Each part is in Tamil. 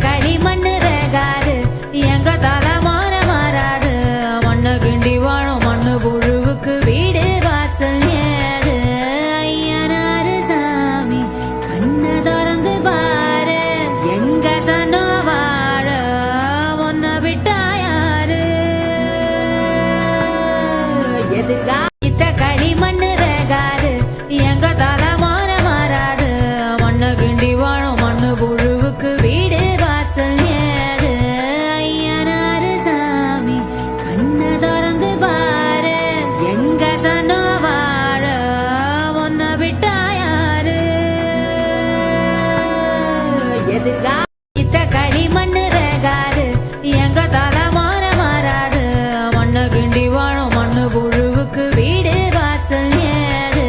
களிமண்ணு வேகாது எங்க தலமான மாறாது மண்ணு கிண்டி வாழும் மண்ணு புழுவுக்கு வீடு வாசல் ஏது ஐயனாரு சாமி கண்ண திறந்து பாரு எங்க சனோ வாழ ஒன்ன விட்டா யாரு எதுக்கா இத்த களிமண்ணு வேகாது எங்க தலமான மாறாது மண்ணு கிண்டி வாழும் மண்ணு புழுவுக்கு வீடு வாசல் ஏது ஐயனாரு சாமி கண்ண திறந்து பாரு எங்க சனோ வாழ ஒன்ன விட்டா யாரு எதுக்கா இத்த களிமண்ணு வேகாது எங்க தலமான மாறாது மண்ணு கிண்டி வாழும் மண்ணு புழுவுக்கு வீடு வாசல் ஏது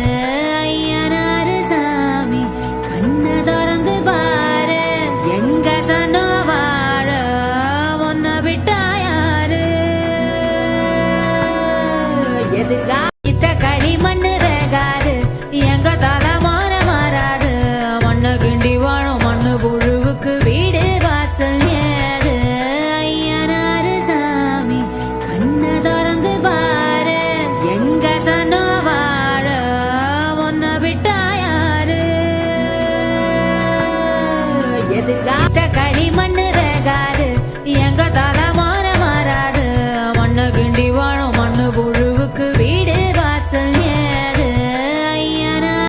ஐயனாரு சாமி கண்ண திறந்து பாரு எங்க சனோ வாழ ஒன்ன விட்டா யாரு எதுக்கா இத்த களிமண்ணு வேகாது எங்க தலமான மாறாது மண்ணு கிண்டி வாழும் மண்ணு புழுவுக்கு வீடு வாசல் ஏது ஐயனாரு சாமி கண்ண திறந்து பாரு எங்க சனோ வாழ ஒன்ன விட்டா யாரு எதுக்கா இத்த களிமண்ணு வேகாது எங்க